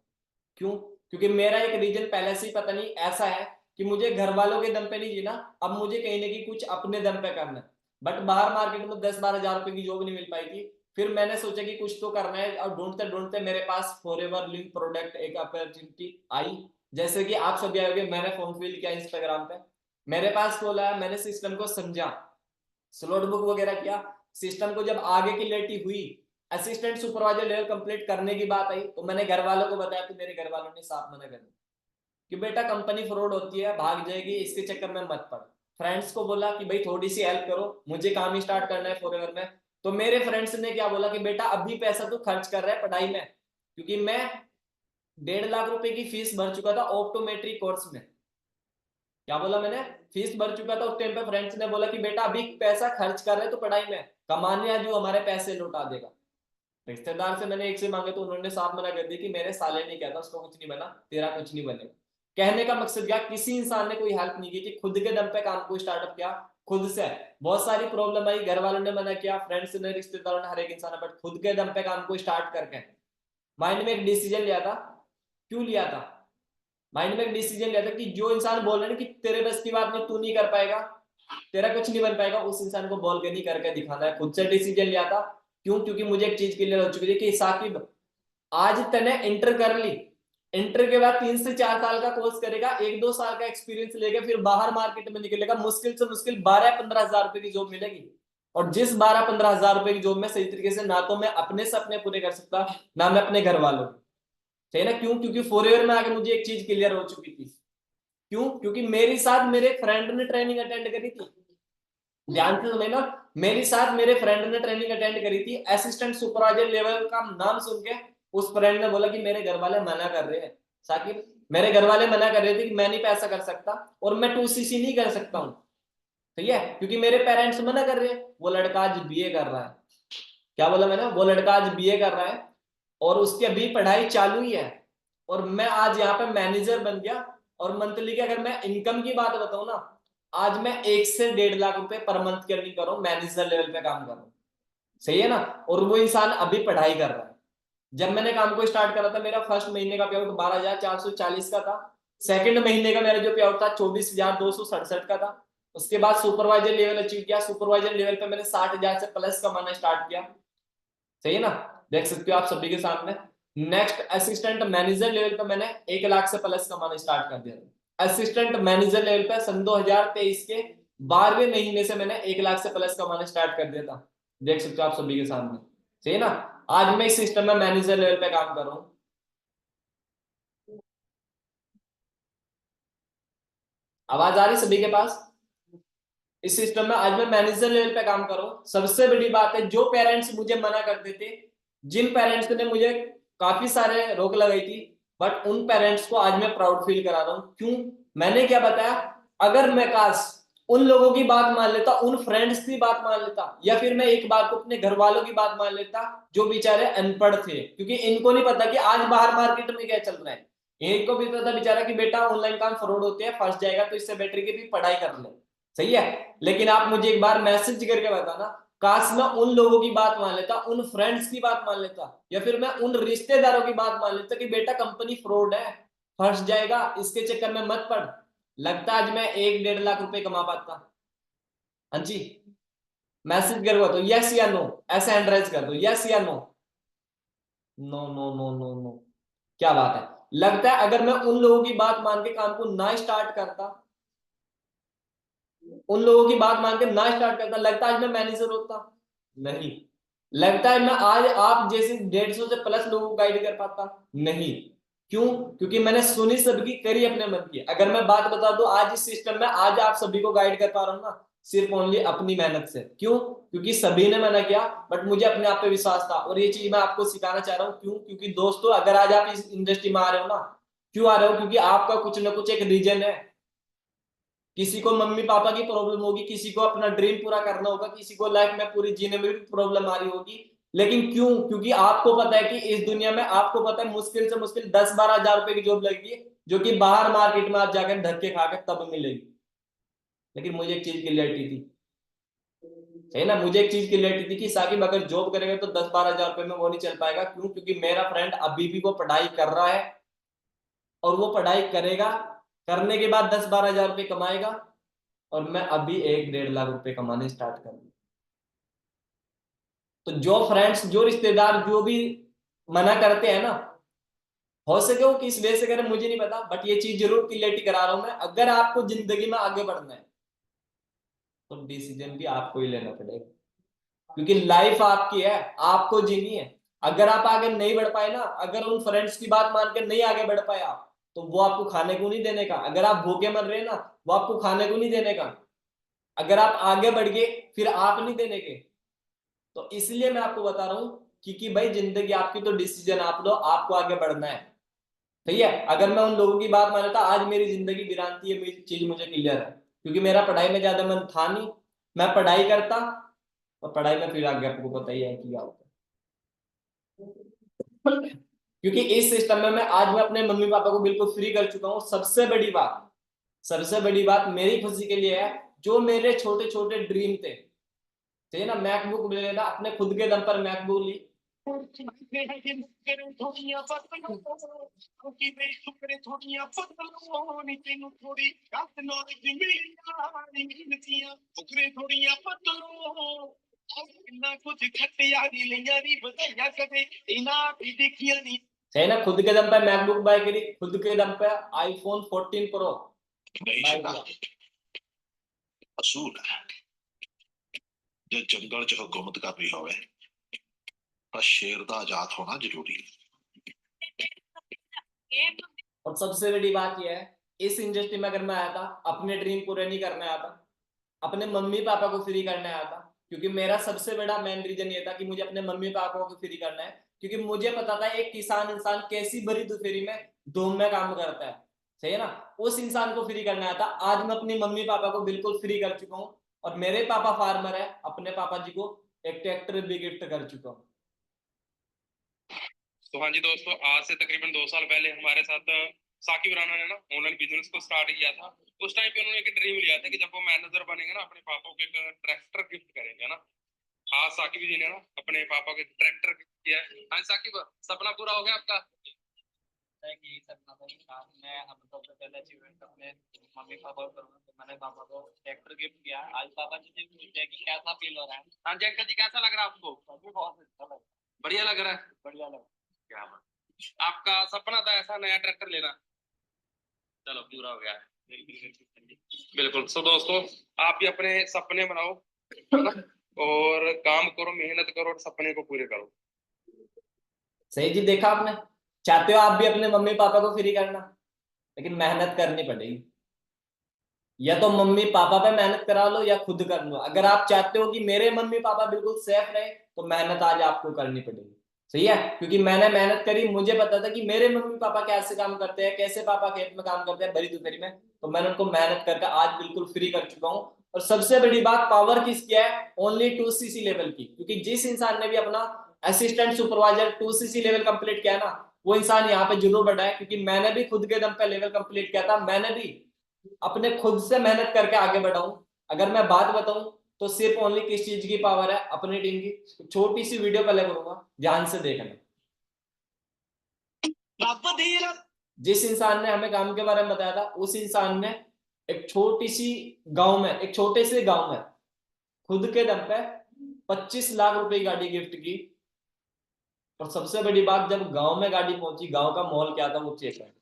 क्यों? क्योंकि मेरा एक रीजन पहले से ही पता नहीं ऐसा है कि मुझे घर वालों के दम पे नहीं जीना, अब मुझे कहीं ना कहीं कुछ अपने दम पे करना है। बट बाहर मार्केट में 10-12 हजार रुपए की जॉब नहीं मिल पाई थी। फिर मैंने सोचा कि कुछ तो करना है, और ढूंढते ढूंढते मेरे पास फॉरएवर लिंक प्रोडक्ट एक अपॉर्चुनिटी आई। जैसे कि आप सभी आओगे, मैंने फॉर्म फिल किया इंस्टाग्राम पे, मेरे पास खोला, मैंने सिस्टम को समझा, स्लॉट बुक वगैरह किया। सिस्टम को जब आगे की लेटी हुई, असिस्टेंट सुपरवाइजर लेवल कंप्लीट करने की बात आई, तो मैंने घर वालों को बताया, तो मेरे घर वालों ने साफ मना कर दिया कि बेटा कंपनी फ्रॉड होती है, भाग जाएगी, इसके चक्कर में मत पड़। फ्रेंड्स को बोला कि भाई थोड़ी सी हेल्प करो, मुझे काम ही स्टार्ट करना है फॉरएवर में। तो मेरे फ्रेंड्स ने क्या बोला कि बेटा अभी पैसा तो खर्च कर रहा है पढ़ाई में, क्योंकि मैं 1.5 लाख रुपए की फीस भर चुका था ऑप्टोमेट्री कोर्स में। क्या बोला मैंने? फीस भर चुका था। उस टाइम पे फ्रेंड्स ने बोला कि बेटा अभी पैसा खर्च कर रहे तो पढ़ाई में, कमाने जो हमारे पैसे लौटा देगा। रिश्तेदार से मैंने 1 से मांगे तो उन्होंने साफ मना कर दी कि मेरे साले ने कहता उसको कुछ नहीं बना, तेरा कुछ नहीं बनेगा। कहने का मकसद क्या, किसी इंसान ने कोई हेल्प नहीं की थी, खुद के दम पे काम को स्टार्टअप किया खुद से। बहुत सारी प्रॉब्लम आई, घर वालों ने मना किया, फ्रेंड्स ने, रिश्तेदारों ने, हर एक इंसान ने, बट खुद के दम पे काम को स्टार्ट करके माइंड में एक डिसीजन लिया था। क्यों लिया था? माइंड में एक डिसीजन लिया था कि जो इंसान बोल रहे हैं कि तेरे बस की बात नहीं, तू नहीं कर पाएगा, तेरा कुछ नहीं बन पाएगा, उस इंसान को बोल के नहीं करके दिखाना है। खुद से डिसीजन लिया था। क्यों? क्योंकि मुझे एक चीज क्लियर हो चुकी थी कि साकिब आज तने इंटर कर ली, इंटर के बाद 3 से 4 साल का कोर्स करेगा, 1-2 साल का एक्सपीरियंस लेगा, फिर बाहर मार्केट में निकलेगा, मुश्किल से मुश्किल 12-15 हजार रुपए की जॉब मिलेगी। और जिस 12-15 हजार रुपए की जॉब में सही तरीके से ना तो मैं अपने सपने पूरे कर सकता, ना मैं अपने घर वालों, सही ना? क्यों? क्योंकि फॉरएवर में आके मुझे एक चीज क्लियर हो चुकी थी। क्यों? क्योंकि मेरे साथ मेरे फ्रेंड ने ट्रेनिंग अटेंड करी थी। ध्यान से सुने ना, मेरे साथ मेरे फ्रेंड ने ट्रेनिंग अटेंड करी थी, असिस्टेंट सुपरवाइजर लेवल का नाम सुन के उस फ्रेंड ने बोला कि मेरे घर वाले मना कर रहे हैं साकिब, मेरे घर वाले मना कर रहे थे कि मैं नहीं पैसा कर सकता और मैं 2cc नहीं कर सकता हूँ, ठीक है, क्योंकि मेरे पेरेंट्स मना कर रहे हैं। वो लड़का आज बीए कर रहा है। क्या बोला मैंने? वो लड़का आज बीए कर रहा है और उसकी अभी पढ़ाई चालू ही है, और मैं आज यहाँ पे मैनेजर बन गया। और मंथली की अगर मैं इनकम की बात बताऊं ना, आज मैं 1 से 1.5 लाख रुपए पर मंथ की अर्निंग कर रहा हूं, मैनेजर लेवल पे काम कर रहा हूं, सही है ना? और वो इंसान अभी पढ़ाई कर रहा है। जब मैंने काम को स्टार्ट करा था, मेरा फर्स्ट महीने का पे आउट 12,440 का था। सेकंड महीने का मेरा जो पे आउट था 24,267 का था। उसके बाद सुपरवाइजर लेवल अचीव किया। सुपरवाइजर लेवल पे मैंने 60,000 से प्लस कमाना स्टार्ट किया, सही है ना? देख सकते हो आप सभी के सामने। नेक्स्ट असिस्टेंट मैनेजर लेवल पे मैंने 1 लाख से प्लस कमाना स्टार्ट कर दिया। असिस्टेंट मैनेजर लेवल पे सन 2023 के 12वें महीने से मैंने 1 लाख से प्लस कमाना स्टार्ट कर दिया था। देख सकते हो आप सभी के सामने, सही है ना? आज मैं इस सिस्टम में मैनेजर लेवल पे काम कर रहा हूँ। आवाज आ रही सभी के पास? इस सिस्टम में आज मैं मैनेजर लेवल पे काम कर रहा हूँ। सबसे बड़ी बात है, जो पेरेंट्स मुझे मना करते थे, जिन पेरेंट्स ने मुझे काफी सारे रोक लगाई थी, बट उन पेरेंट्स को आज मैं प्राउड फील करा रहा हूँ। क्यों? मैंने क्या बताया, अगर मैं काश उन लोगों की बात मान लेता, उन फ्रेंड्स की बात मान लेता, या फिर मैं एक बात को अपने घर वालों की बात मान लेता जो बेचारे अनपढ़ थे, क्योंकि इनको नहीं पता कि आज बाहर मार्केट में क्या चल रहा है। इनको भी पता बेचारा कि बेटा ऑनलाइन काम फ्रॉड होते हैं, फंस जाएगा, तो इससे बेटर की भी पढ़ाई कर ले, सही है। लेकिन आप मुझे एक बार मैसेज करके बताना, काश मैं उन लोगों की बात मान लेता, उन फ्रेंड्स की बात मान लेता, या फिर मैं उन रिश्तेदारों की बात मान लेता कि बेटा कंपनी फ्रॉड है, फंस जाएगा, इसके चक्कर में मत पड़, लगता आज मैं 1-1.5 लाख रुपए कमा पाता। हाँ जी, मैसेज करवा दो यस या नो, ऐसे हैंड राइज कर दो यस या no. No no no no no, क्या बात है। लगता है अगर मैं उन लोगों की बात मान के काम को ना स्टार्ट करता, उन लोगों की बात मान के ना स्टार्ट करता, लगता है आज मैं मैनेजर होता? नहीं। लगता है मैं आज आप जैसे 150 से प्लस लोगों को गाइड कर पाता? नहीं। क्यों? क्योंकि मैंने सुनी सबकी, करी अपने मन की। अगर मैं बात बता दूं, आज इस सिस्टम में आज आप सभी को गाइड कर पा रहा हूं ना, सिर्फ ओनली अपनी मेहनत से। क्यों? क्योंकि सभी ने मना किया, बट मुझे अपने आप पे विश्वास था, और ये चीज मैं आपको सिखाना चाह रहा हूँ। क्यों? क्योंकि दोस्तों, अगर आज आप इस इंडस्ट्री में आ रहे हो ना, क्यों आ रहे हो? क्योंकि आपका कुछ ना कुछ एक रीजन है। किसी को मम्मी पापा की प्रॉब्लम होगी, किसी को अपना ड्रीम पूरा करना होगा, किसी को लाइफ में पूरी जीने में भी प्रॉब्लम आ रही होगी। लेकिन क्यों? क्योंकि आपको पता है कि इस दुनिया में, आपको पता है, मुश्किल से मुश्किल 10-12 हजार रुपए की जॉब लगेगी, जो कि बाहर मार्केट में आप जाकर धक्के खाकर तब मिलेगी। लेकिन मुझे एक चीज क्लियरिटी थी, है ना, मुझे एक चीज क्लियरिटी थी कि साकिब अगर जॉब करेगा तो 10-12 हजार रुपए में वो नहीं चल पाएगा। क्यों? क्योंकि मेरा फ्रेंड अभी भी वो पढ़ाई कर रहा है, और वो पढ़ाई करेगा, करने के बाद 10-12 हजार रुपए कमाएगा, और मैं अभी 1-1.5 लाख रुपए कमाने स्टार्ट कर दूं। तो जो फ्रेंड्स, जो रिश्तेदार जो भी मना करते हैं ना, हो सके वो किस वजह से करे मुझे नहीं पता, बट ये चीज जरूर क्लियरिटी करा रहा हूं मैं, अगर आपको जिंदगी में आगे बढ़ना है तो डिसीजन भी आपको ही लेना पड़ेगा, क्योंकि लाइफ आपकी है, आपको जीनी है। अगर आप आगे नहीं बढ़ पाए ना, अगर उन फ्रेंड्स की बात मान के नहीं आगे बढ़ पाए आप, तो वो आपको खाने को नहीं देने का। अगर आप भूखे मर रहे हैं ना, वो आपको खाने को नहीं देने का। अगर आप आगे बढ़ गए फिर आप नहीं देने के। तो इसलिए मैं आपको बता रहा हूं कि भाई जिंदगी आपकी, तो डिसीजन आप लो, आपको आगे बढ़ना है। ठीक है, अगर मैं उन लोगों की बात मानता, आज मेरी जिंदगी गिरानती है, मेरी चीज मुझे क्लियर है, क्योंकि मेरा पढ़ाई में ज्यादा मन था नहीं, मैं पढ़ाई करता, और पढ़ाई में फिर आगे आपको पता ही है कि क्या होता है। क्योंकि इस सिस्टम में मैं अपने मम्मी पापा को बिल्कुल फ्री कर चुका हूँ। सबसे बड़ी बात मेरी खुशी के लिए है, जो मेरे छोटे छोटे ड्रीम थे, चाहिए ना मैकबुक ले लेना, अपने खुद के दम पर मैकबुक ली। चाहिए ना खुद के दम पर मैकबुक बाय करी, खुद के दम पे आईफोन 14 प्रो बाय किया। असूल है जो जंगल च हुकूमत करनी होवे पर शेर दा आजाद होना जरूरी है। और सबसे बड़ी बात यह है, इस इंडस्ट्री में अगर मैं आया था, अपने ड्रीम पूरे नहीं करने आया था, अपने मम्मी पापा को फ्री करने आया था। क्योंकि मेरा सबसे बड़ा मेन रीजन ये था कि मुझे अपने मम्मी पापा को फ्री करना है, क्योंकि मुझे पता था एक किसान इंसान कैसी बड़ी दुफेरी में धूम में काम करता है। सही है ना, उस इंसान को फ्री करना आया था। आज मैं अपनी मम्मी पापा को बिल्कुल फ्री कर चुका हूँ, और मेरे पापा फार्मर है, अपने पापा जी को एक ट्रैक्टर भी गिफ्ट कर चुका हूँ। तो हाँ जी दोस्तों, आज से तकरीबन 2 साल पहले हमारे साथ साकिब राणा ने ना ऑनलाइन बिजनेस को स्टार्ट किया था। उस टाइम पे उन्होंने एक ड्रीम लिया था कि जब वो मैनेजर बनेंगे ना, अपने पापा को एक ट्रैक्टर गिफ्ट करेंगे ना। हाँ, साकिब जी ने ना अपने पापा को ट्रैक्टर गिफ्ट किया है। हाँ साकिब, सपना पूरा हो गया आपका? कि सपना तो था, मैं अब सबसे पहले अचीवमेंट अपने मम्मी पापा को करूंगा, तो मैंने पापा को ट्रैक्टर गिफ्ट किया। आज पापा जी से पूछते हैं कि कैसा फील हो रहा है। हाँ जी अंकल जी, कैसा लग रहा है आपको? बहुत अच्छा लग, बढ़िया लग रहा है। बढ़िया लग। क्या बात, आपका सपना था ऐसा नया ट्रैक्टर लेना, चलो पूरा हो गया। बिल्कुल। सो दोस्तों, आप भी अपने सपने बनाओ और काम करो, मेहनत करो और सपने को पूरे करो। सही जी, देखा आपने, चाहते हो आप भी अपने मम्मी पापा को फ्री करना, लेकिन मेहनत करनी पड़ेगी। या तो मम्मी पापा पे मेहनत करा लो या खुद कर लो। अगर आप चाहते हो कि मेरे मम्मी पापा बिल्कुल सेफ रहे, तो मेहनत आज आपको करनी पड़ेगी। सही है, क्योंकि मैंने मेहनत करी, मुझे पता था कि मेरे मम्मी पापा कैसे काम करते हैं, कैसे पापा खेत में काम करते हैं बड़ी दोपहरी में, तो मैंने उनको मेहनत करके आज बिल्कुल फ्री कर चुका हूँ। और सबसे बड़ी बात, पावर किसकी है? ओनली 2cc लेवल की। क्योंकि जिस इंसान ने भी अपना assistant supervisor 2cc level complete किया ना, वो इंसान यहाँ पे जरूर बढ़ा है। क्योंकि मैंने भी खुद के दम पे लेवल कंप्लीट किया था, मैंने भी अपने खुद से मेहनत करके आगे बढ़ा हूं। अगर मैं बात बताऊं तो सिर्फ ओनली किस चीज की पावर है? अपनी टीम की। छोटी सी वीडियो पहले करूंगा, ध्यान से देखना। जिस इंसान ने हमें काम के बारे में बताया था, उस इंसान ने एक छोटी सी गांव में, एक छोटे से गांव में खुद के दम पे 25 लाख रुपए की गाड़ी गिफ्ट की। और सबसे बड़ी बात, जब गांव में गाड़ी पहुंची, गांव का माहौल क्या था वो चेक है।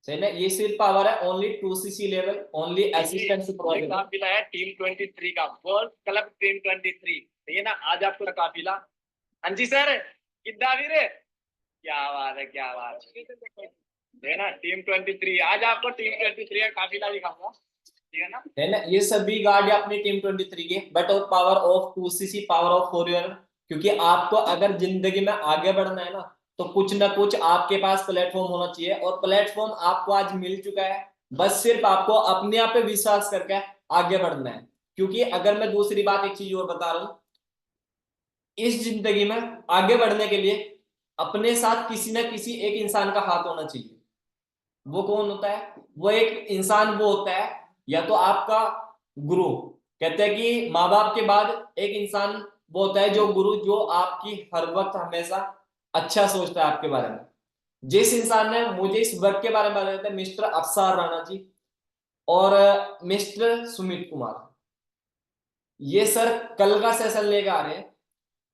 सही ना, ये सिर्फ पावर है only 2cc level, only assistant supervisor. काफिला है टीम 23 का, वर्ल्ड क्लब टीम 23। सही ना, आज आपको काफिला। हाँ जी सर, कितना भी रे, क्या बात है, क्या बात है ना। टीम 23 आज आपको टीम 23 का काफिला दिखाऊंगा, ठीक है ना। ये सभी गाड़ी अपनी टीम 23 की, but of power of 2cc, power of 4 wheeler. क्योंकि आपको अगर जिंदगी में आगे बढ़ना है ना, तो कुछ ना कुछ आपके पास प्लेटफॉर्म होना चाहिए, और प्लेटफॉर्म आपको आज मिल चुका है। बस सिर्फ आपको अपने आप पे विश्वास करके आगे बढ़ना है। क्योंकि अगर मैं दूसरी बात एक चीज और बता रहा हूं, इस जिंदगी में आगे बढ़ने के लिए अपने साथ किसी ना किसी एक इंसान का हाथ होना चाहिए। वो कौन होता है? वो एक इंसान वो होता है, या तो आपका गुरु। कहते हैं कि माँ बाप के बाद एक इंसान वो होता है जो गुरु, जो आपकी हर वक्त हमेशा अच्छा सोचता है आपके बारे में। जिस इंसान ने मुझे इस वर्क के बारे में बताया था, मिस्टर अफसार राणा जी और मिस्टर सुमित कुमार, ये सर कल का सेशन लेकर आ रहे हैं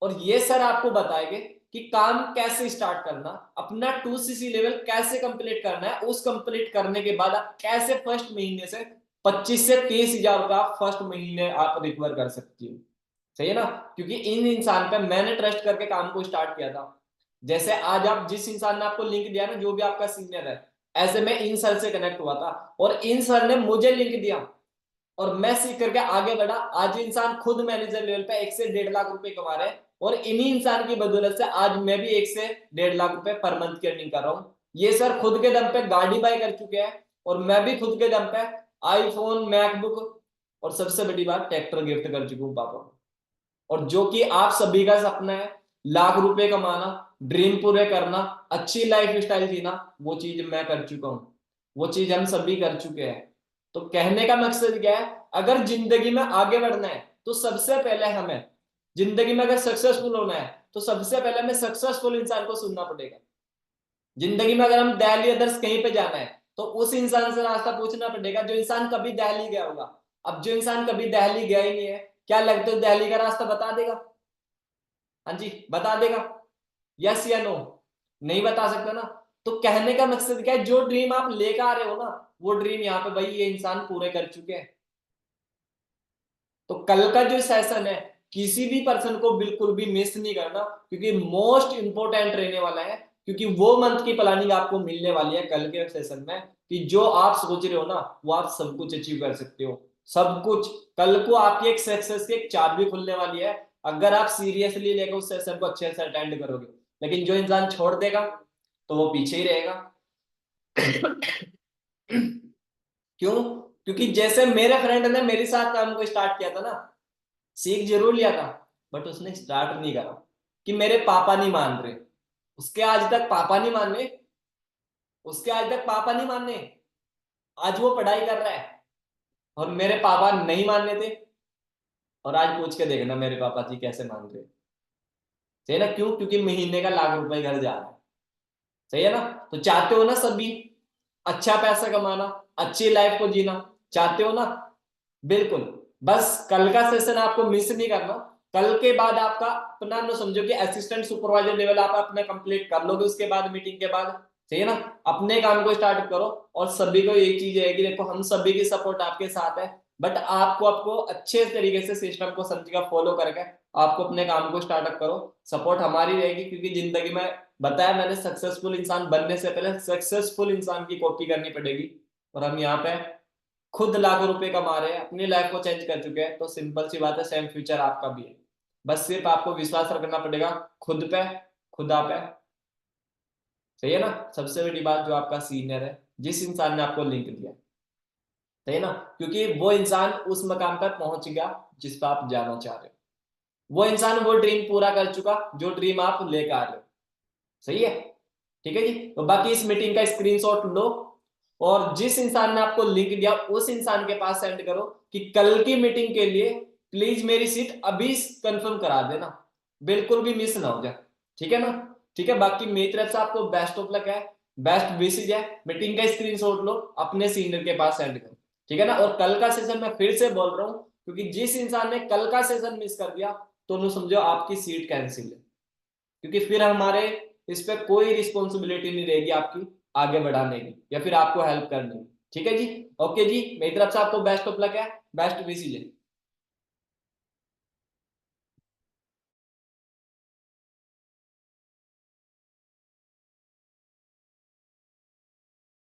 और ये सर आपको बताएंगे कि काम कैसे स्टार्ट करना, अपना 2cc लेवल कैसे कंप्लीट करना है, उस कंप्लीट करने के बाद आप कैसे फर्स्ट महीने से 25 से 30 हजार रुपया फर्स्ट महीने आप रिकवर कर सकती हो। सही है ना? क्योंकि इन इंसान पे मैंने ट्रस्ट करके काम को स्टार्ट किया था। जैसे आज आप जिस इंसान ने आपको लिंक दिया ना, जो भी आपका सीनियर है, ऐसे मैं इन सर से कनेक्ट हुआ था और इन सर ने मुझे लिंक दिया और मैं सीख करके आगे बढ़ा। आज इंसान खुद मैनेजर लेवल पे 1 से 1.5 लाख रुपए कमा रहे हैं और इन्हीं इंसान की बदौलत से आज मैं भी 1 से 1.5 लाख रुपए पर मंथ की अर्निंग कर रहा हूँ। ये सर खुद के दम पे गाड़ी बाय कर चुके हैं और मैं भी खुद के दम पे आईफोन, मैकबुक और सबसे बड़ी बात ट्रैक्टर गिफ्ट कर चुका हूँ पापा को। और जो कि आप सभी का सपना है, लाख रुपए कमाना, ड्रीम पूरे करना, अच्छी लाइफ स्टाइल जीना, वो चीज मैं कर चुका हूँ, वो चीज हम सभी कर चुके हैं। तो कहने का मकसद क्या है, अगर जिंदगी में आगे बढ़ना है तो सबसे पहले हमें जिंदगी में अगर सक्सेसफुल होना है तो सबसे पहले हमें सक्सेसफुल इंसान को सुनना पड़ेगा। जिंदगी में अगर हम दिल्ली अदर्स कहीं पे जाना है तो उस इंसान से रास्ता पूछना पड़ेगा जो इंसान कभी दिल्ली गया होगा। अब जो इंसान कभी दिल्ली गया ही नहीं है, क्या लगता है दिल्ली का रास्ता बता देगा? हाँ जी, बता देगा? यस या नो? नहीं बता सकता ना। तो कहने का मकसद क्या है, जो ड्रीम आप लेकर आ रहे हो ना, वो ड्रीम यहाँ पे भाई ये इंसान पूरे कर चुके हैं। तो कल का जो सेशन है किसी भी पर्सन को बिल्कुल भी मिस नहीं करना, क्योंकि मोस्ट इंपोर्टेंट रहने वाला है। क्योंकि वो मंथ की प्लानिंग आपको मिलने वाली है कल के सेशन में, कि जो आप सोच रहे हो ना वो आप सब कुछ अचीव कर सकते हो। सब कुछ कल को आपकी एक सक्सेस की एक चाबी खुलने वाली है, अगर आप सीरियसली लेकर उस सेशन को अच्छे से अटेंड करोगे। लेकिन जो इंसान छोड़ देगा तो वो पीछे ही रहेगा। क्यों? क्योंकि जैसे मेरे फ्रेंड ने मेरे साथ काम को स्टार्ट किया था ना, सीख जरूर लिया था बट उसने स्टार्ट नहीं करा, कि मेरे पापा नहीं मान रहे। उसके आज तक पापा नहीं मान रहे, उसके आज तक पापा नहीं मान रहे। आज वो पढ़ाई कर रहा है और मेरे पापा नहीं मानने थे, और आज पूछ के देखना मेरे पापा जी कैसे मान रहे। सही है ना? क्यों? क्योंकि महीने का लाख रुपए घर जा रहा है। सही है ना? तो चाहते हो ना सभी अच्छा पैसा कमाना, अच्छी लाइफ को जीना, चाहते हो ना? बिल्कुल। बस कल का सेशन आपको मिस नहीं करना। कल के बाद आपका अपना न समझो कि असिस्टेंट सुपरवाइजर लेवल आप अपना कंप्लीट कर लोगे उसके बाद, मीटिंग के बाद। सही है ना? अपने काम को स्टार्ट करो और सभी को यही चीज है कि देखो हम सभी की सपोर्ट आपके साथ है, बट आपको अच्छे तरीके से सिस्टम को समझकर फॉलो करके आपको अपने काम को स्टार्टअप करो। सपोर्ट हमारी रहेगी, क्योंकि जिंदगी में बताया मैंने सक्सेसफुल इंसान बनने से पहले सक्सेसफुल इंसान की कॉपी करनी पड़ेगी। और हम यहाँ पे खुद लाखों रुपए कमा रहे हैं, अपनी लाइफ को चेंज कर चुके हैं, तो सिंपल सी बात है सेम फ्यूचर आपका भी है। बस सिर्फ आपको विश्वास रखना पड़ेगा खुद पे, खुदा पे। सही है ना? सबसे बड़ी बात जो आपका सीनियर है, जिस इंसान ने आपको लिंक दिया, सही है ना? क्योंकि वो इंसान उस मकाम पर पहुंच गया जिस पर आप जाना चाह रहे हो। वो इंसान वो ड्रीम पूरा कर चुका जो ड्रीम आप लेकर आ रहे हो। सही है? ठीक है जी। तो बाकी इस मीटिंग का स्क्रीनशॉट लो और जिस इंसान ने आपको लिंक दिया उस इंसान के पास सेंड करो कि कल की मीटिंग के लिए प्लीज मेरी सीट अभी कंफर्म करा देना, बिल्कुल भी मिस ना हो जाए। ठीक है ना? ठीक है। बाकी मेरी तरफ से आपको बेस्ट ऑफ लक है, बेस्ट विशेज है। मीटिंग का स्क्रीनशॉट लो, अपने सीनियर के पास सेंड करो। ठीक है ना? और कल का सेशन मैं फिर से बोल रहा हूँ, क्योंकि जिस इंसान ने कल का सेशन मिस कर दिया तो समझो आपकी सीट कैंसिल है, क्योंकि फिर हमारे इस पे कोई रिस्पॉन्सिबिलिटी नहीं रहेगी आपकी आगे बढ़ाने की या फिर आपको हेल्प करने की। ठीक है जी? ओके जी, मेरी तरफ से आपको बेस्ट ऑफ लक है, बेस्ट विशेज है।